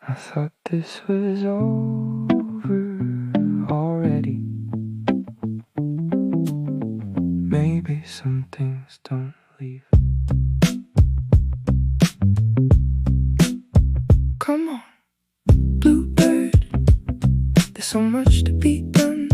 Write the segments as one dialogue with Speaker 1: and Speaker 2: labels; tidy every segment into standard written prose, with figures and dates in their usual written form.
Speaker 1: I thought this was over already. Maybe some things don't leave. Come on, Bluebird, there's so much to be done.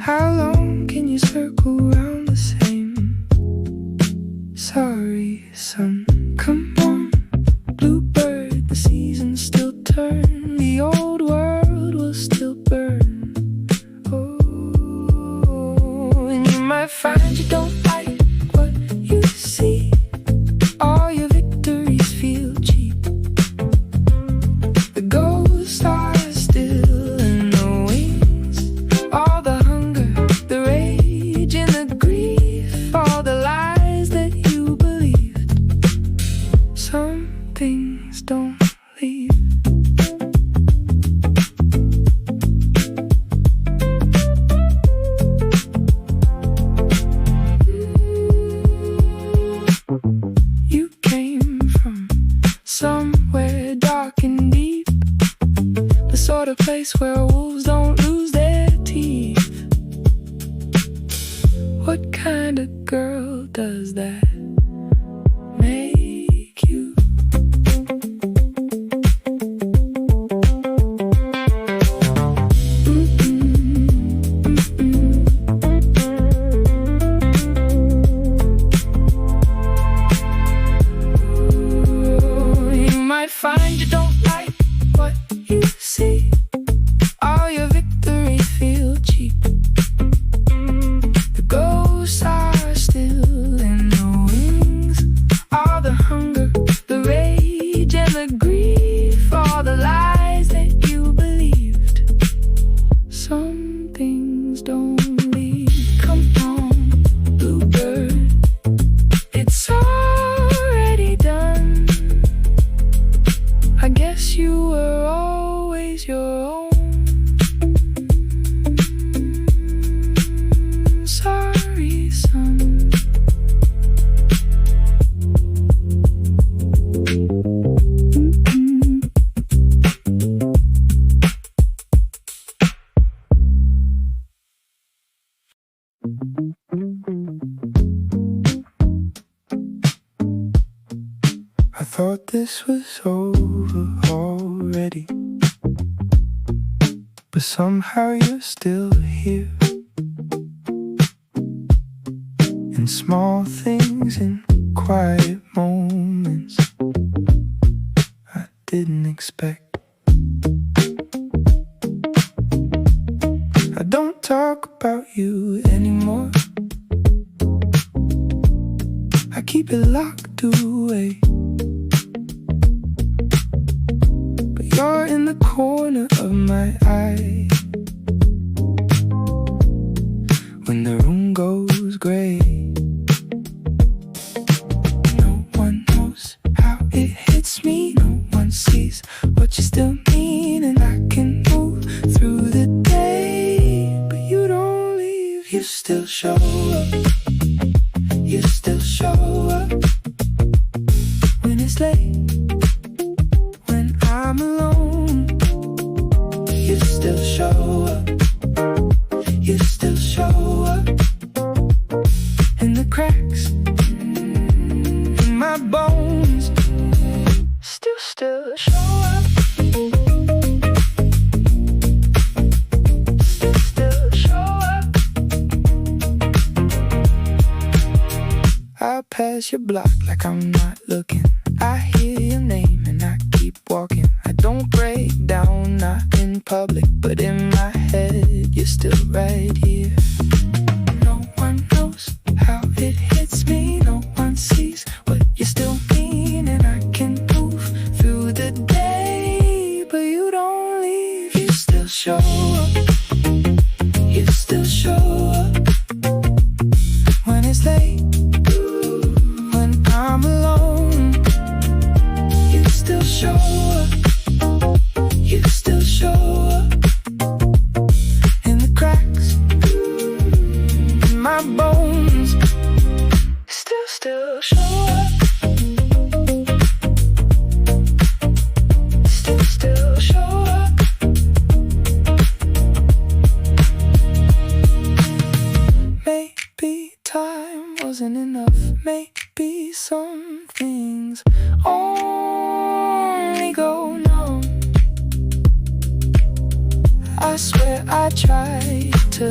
Speaker 1: How long can you circle around the same? Sorry, son. Come on, Bluebird, the seasons still turn. The old world will still burn. Oh, and you might find you don't like what you see. All your victories feel cheap. The ghosts are still in the wings. All the hunger, the rage, and the grief. All the lies that you believed. Some things don't leave. You came from somewhere dark and deep, the sort of place where wolves don't lose their teeth. What kind of girl does that make you? You might find you don't like what you see. All your victories feel cheap. The ghosts are still in the wings. All the hunger, the rage, and the grief. All the lies that you believed. Some things don't leave. Come on, Bluebird, it's already done. I guess you were always your own. Sorry, son. I thought this was over already, but somehow you're still here. In small things, in quiet moments I didn't expect. I don't talk about you anymore. I keep it locked away. But you're in the corner of my eye when the room goes gray. No one knows how it hits me. No one sees what you still mean. And I can move through the day, but you don't leave. You still show up. You still show up when it's late, when I'm alone. You still show up. You still show up in the cracks in my bones. Still show up. Still show up. I pass your block like I'm not looking. I hear your name and I keep walking. I don't break down, not in public, but in my head you're still right here. No one knows how it hits me. No one sees what you still mean. And I can move through the day, but you don't leave. You still show up. You still show up when it's late, when I'm alone. You still show up. You still show up in the cracks in my bones. Still show up. Still I try to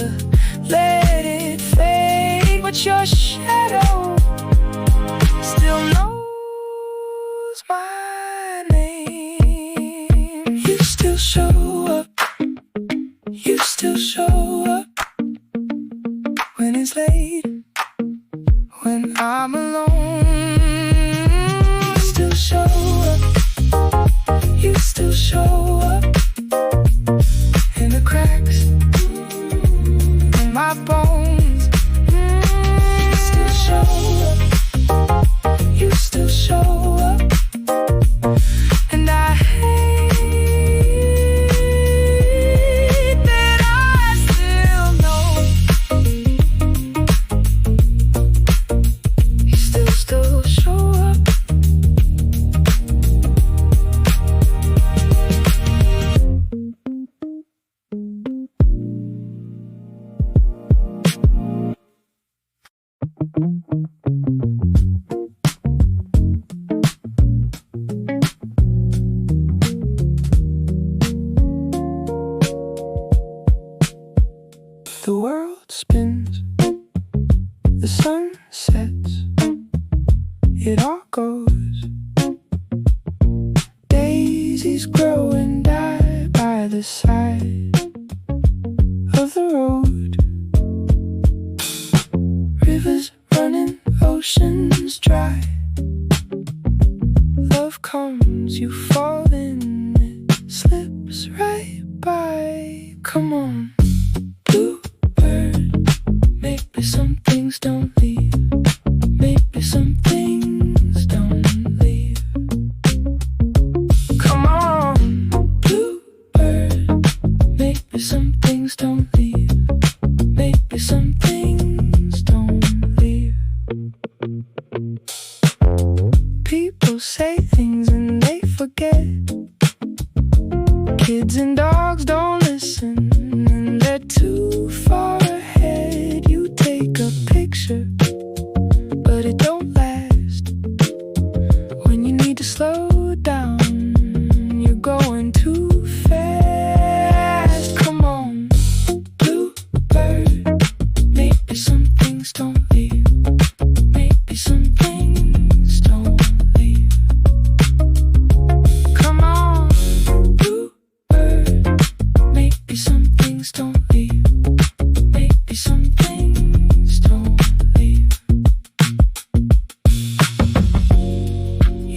Speaker 1: let it fade, but your shadow still knows my name. You still show up, you still show up when it's late, when I'm alone. You still show up, you still show up in the cracks in my bones. You still show up, you still show up, and I hate that I still know you still show up. The world spins, the sun sets, it all goes. Daisies grow and die by the side of the road. Rivers running, oceans dry. Love comes, you fall in, it slips right by. Come on, Bluebird, maybe some things don't leave. Maybe some things don't leave. Come on, Bluebird, maybe some things don't leave. Maybe some things don't leave. People say things and they forget. Kids and dogs don't listen, and they're too far ahead. You take a picture, but it don't last. When you need to slow down, you're going too fast. Come on, Bluebird, maybe some things don't leave. Maybe some things don't leave. Come on, Bluebird, maybe some things don't leave. Maybe some things don't leave.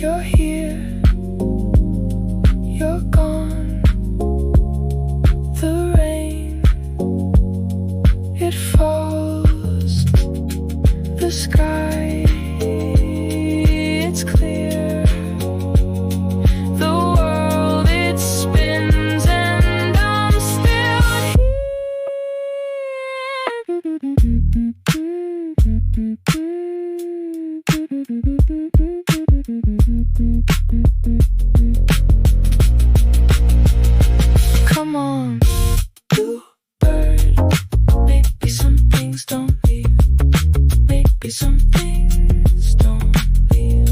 Speaker 1: You're here, you're gone. The rain, it falls. The sky, it's clear. The world, it spins, and I'm still Come on, Bluebird, maybe some things don't leave. Maybe some things don't leave.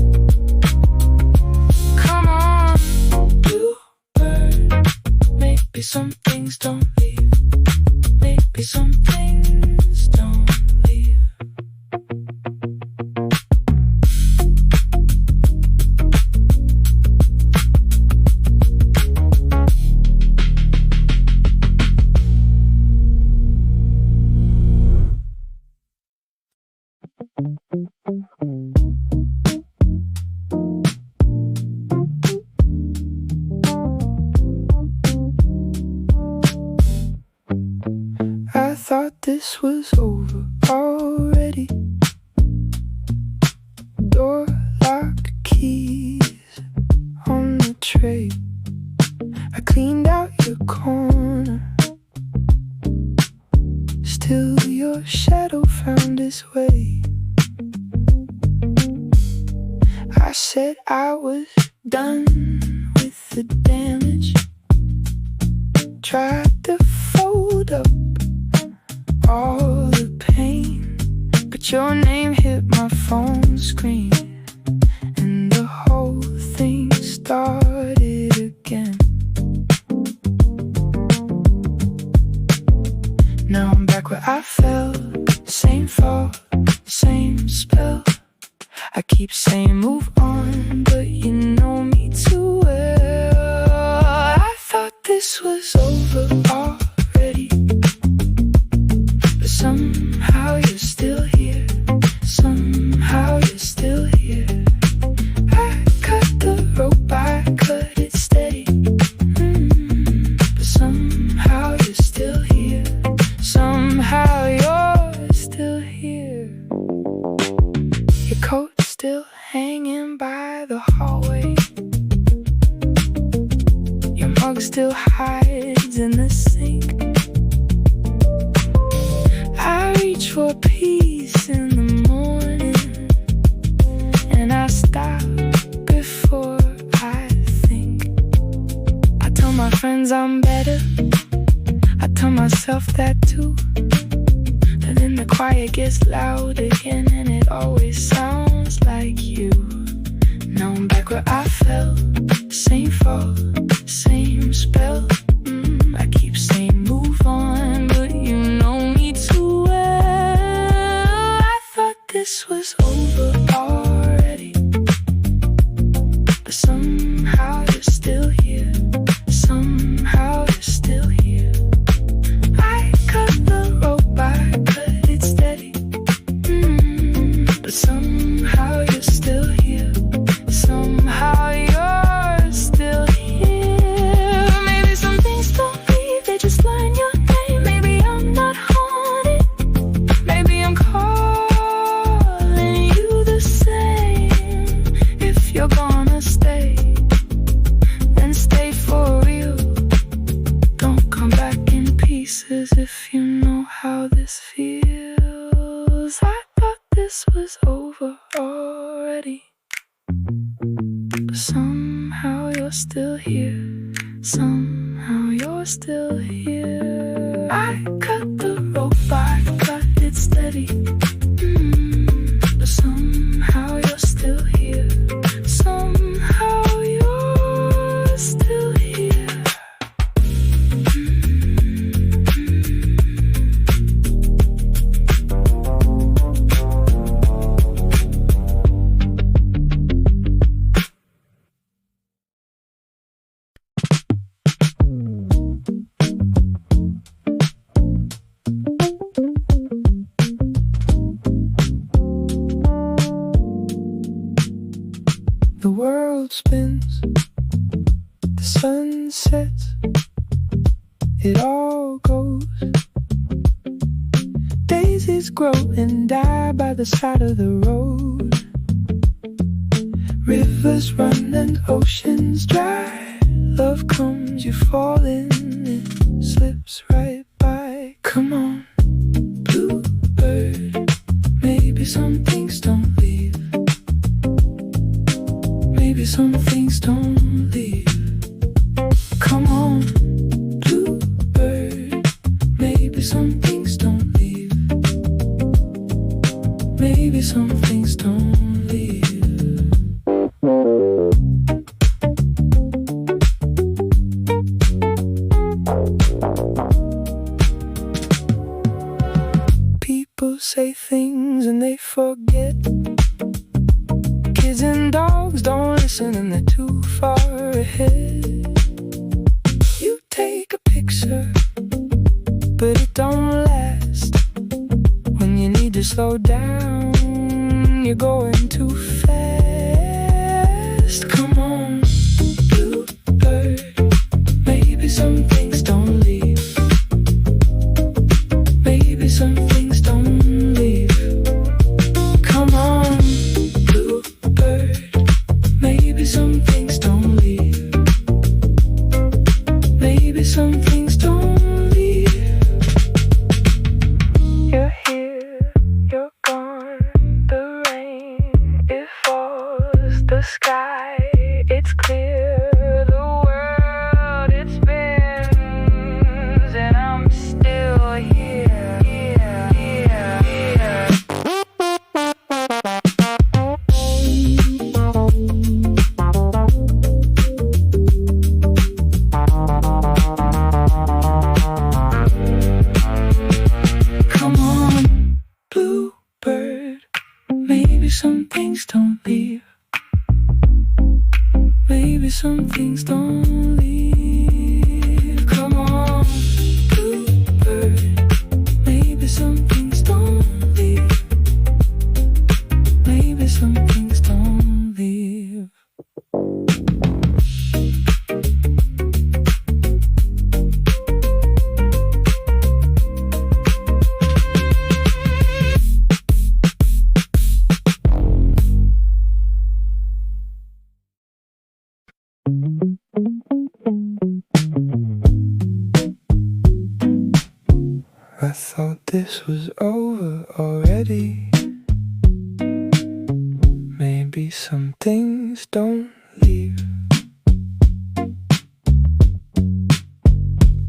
Speaker 1: Come on, Bluebird, maybe some things don't leave. Maybe some things don't leave. I thought this was over already. Door lock, keys on the tray. I cleaned out your corner. Still your shadow found its way. I said I was done with the damage. Tried to fold up all the pain, but your name hit my phone screen, and the whole thing started again. this was over already, but somehow you're still here. Somehow you're still here. I cut the rope, I cut it steady. But somehow you're still here. Somehow you're still here. Your coat's still hanging by the hallway. Your mug still hides in the sink. I reach for peace in the morning, and I stop before I think. I tell my friends I'm better, I tell myself that too. But then the quiet gets loud again, and it always sounds like you. Now I'm back where I fell, same fall, same spell. I keep saying move on, but you know me too well. I thought this was over already, but somehow you're still here. Somehow you're still here. I cut the rope, I cut it steady. But somehow you're still here. Somehow you're still here. Maybe some things don't leave, they just learn your name. Maybe I'm not haunted, maybe I'm calling you the same. If you're gonna stay, then stay for real. Don't come back in pieces if you know how this feels. I thought this was over already, but somehow you're still here. Somehow you're still here. I cut the rope, I cut it steady. But somehow you're still here. Somehow you're still here. The world spins, the sun sets, it all goes. Daisies grow and die by the side of the road. Rivers run and oceans dry. Love comes, you fall in, it slips right by. Come on, Bluebird, maybe some things don't leave. Maybe some things don't leave. Come on, Bluebird, maybe some things don't leave. Maybe some things don't leave. People say things and they forget. Kids and dogs don't listen and they're too far ahead. You take a picture, but it don't last. When you need to slow down, you're going too fast. Come on, Bluebird, maybe some things don't leave. Maybe some things don't leave. Come on, maybe some things don't leave. Maybe some things don't leave. You're here, you're gone. The rain, it falls. The sky, it's clear. The world, it spins. And I'm still here, here, here, here. Come on, Bluebird, maybe some things don't leave. Maybe some things don't leave. I thought this was over already. Maybe some things don't leave.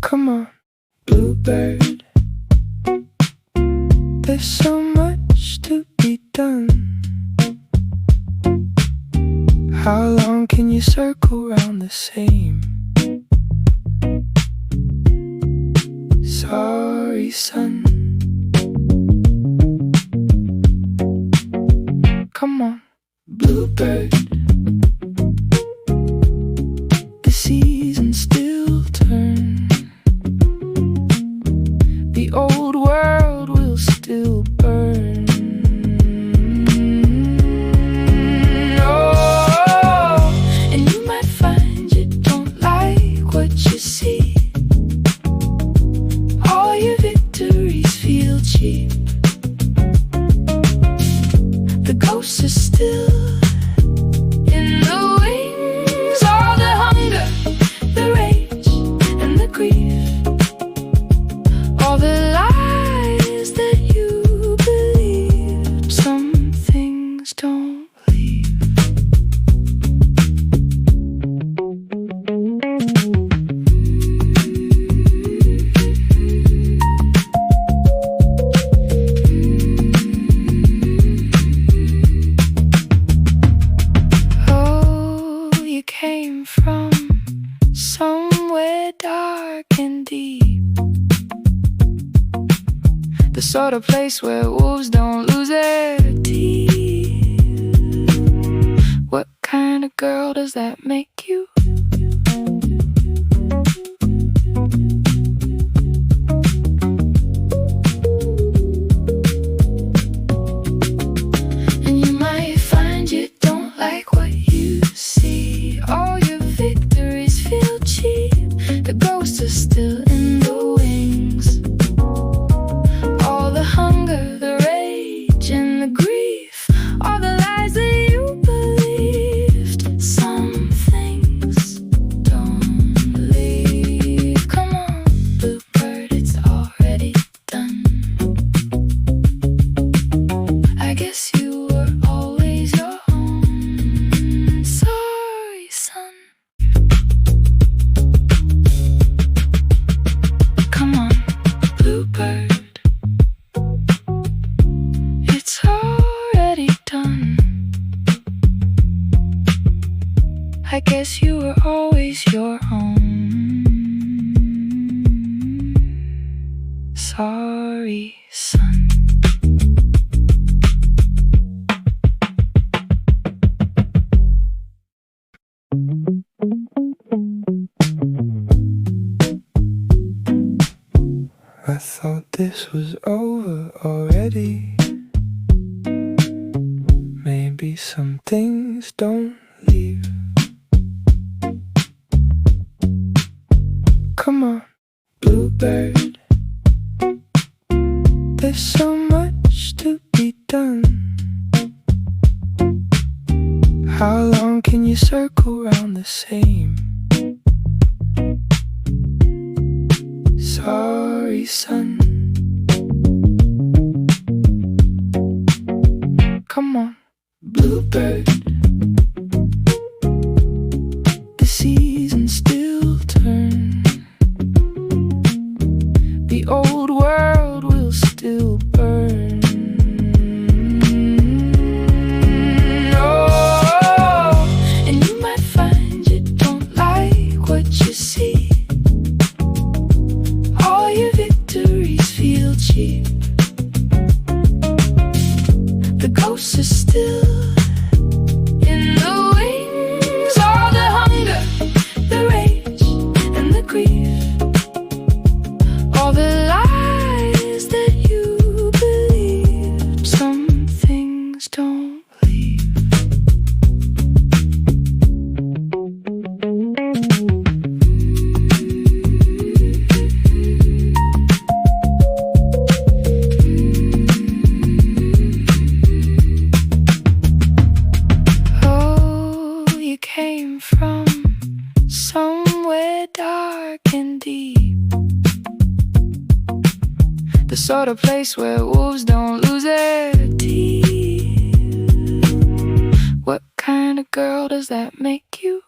Speaker 1: Come on, Bluebird. There's so much to be done. How long can you circle around the same? Sorry, son. Come on, Bluebird. The seasons still turn. The old world will still burn. Oh, and you might find you don't like what you see. All your victories feel cheap. The ghosts are still in the wings. All the hunger, the rage, and the grief. All the lies that you believe. Some things don't leave. Oh, you came from somewhere dark and deep. The sort of place where wolves don't lose their teeth. What kind of girl does that make you? And you might find you don't like what you see. All your victories feel cheap. The ghosts are still in the wings. All the hunger, the rage, and the grief. All the lies that you believed. Some things don't leave. Come on, Bluebird, it's already done. I guess you were always your own. Sorry, son. Come on, Bluebird. It's already done. I guess you were always your own. Sorry, son. I thought this was over already. Maybe some things don't leave. Come on, Bluebird. There's so much to be done. How long can you circle around the same? Sorry, son. Come on, Bluebird. The seasons still turn. The old world will still burn. Oh, and you might find you don't like what you see. All your victories somewhere dark and deep, the sort of place where wolves don't lose their teeth. What kind of girl does that make you?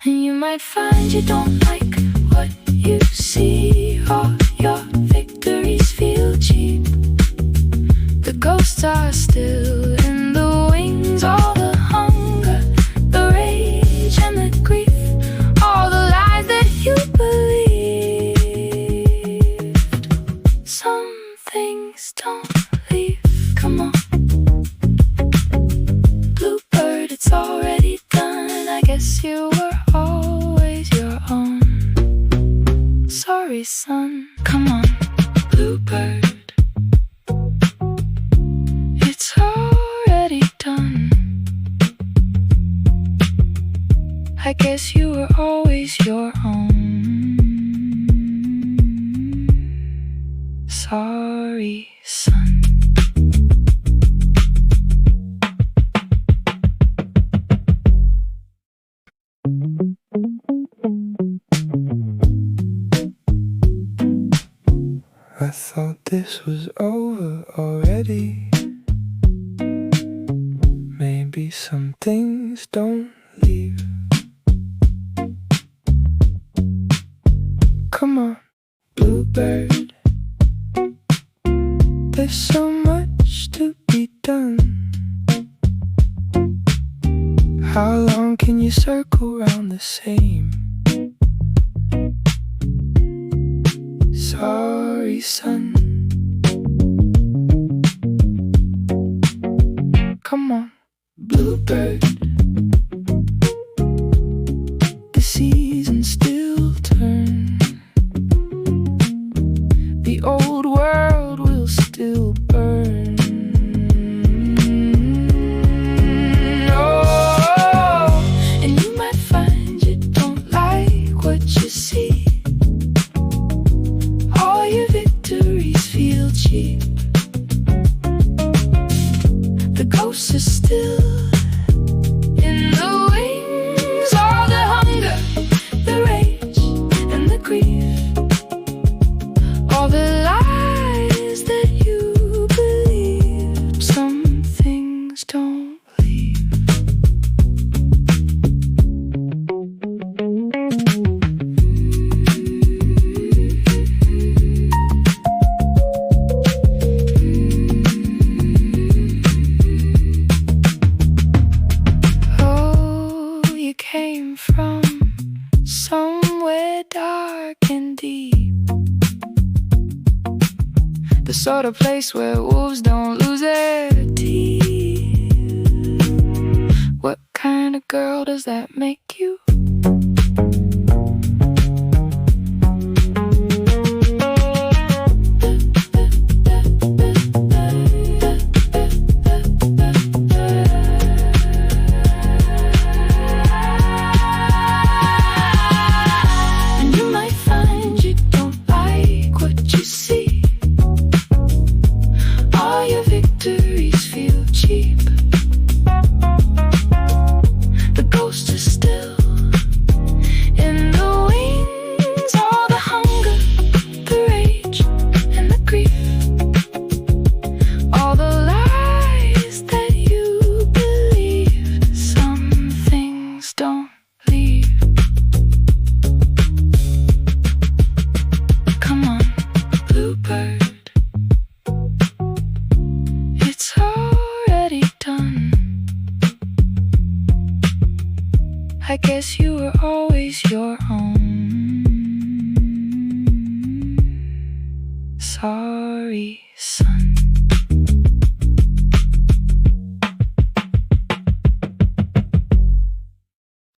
Speaker 1: And you might find you don't like what you see, or your victories feel cheap. The ghosts are still in the wings, all the hunger, the rage and the grief, all the lies that you believed. Some things don't leave. Come on, Bluebird, it's already done. I guess you were always your own. Sorry, son. Come on, Bluebird, it's already done. I guess you were always your own. Sorry, son. I thought this was over already. Maybe some things don't leave. Come on, Bluebird, there's so much to be done. How long can you circle round the same? Sorry, son. Come on, Bluebird, the seasons still turn. The old world will still burn. Oh, and you might find you don't like what you see. All your victories feel cheap. The ghosts are still in the wings, all the hunger, the rage and the grief, all the lies that you believe. Some things don't leave. Oh, you came from somewhere dark and deep, the sort of place where wolves don't lose their teeth. What kind of girl does that make you? And you might find you don't like what you see. All your victories feel cheap. The ghosts are still in the wings, all the hunger, the rage and the grief, all the lies that you believe. Some things don't leave. Come on, Bluebird, it's already done. I guess you were always your own. Sorry, son.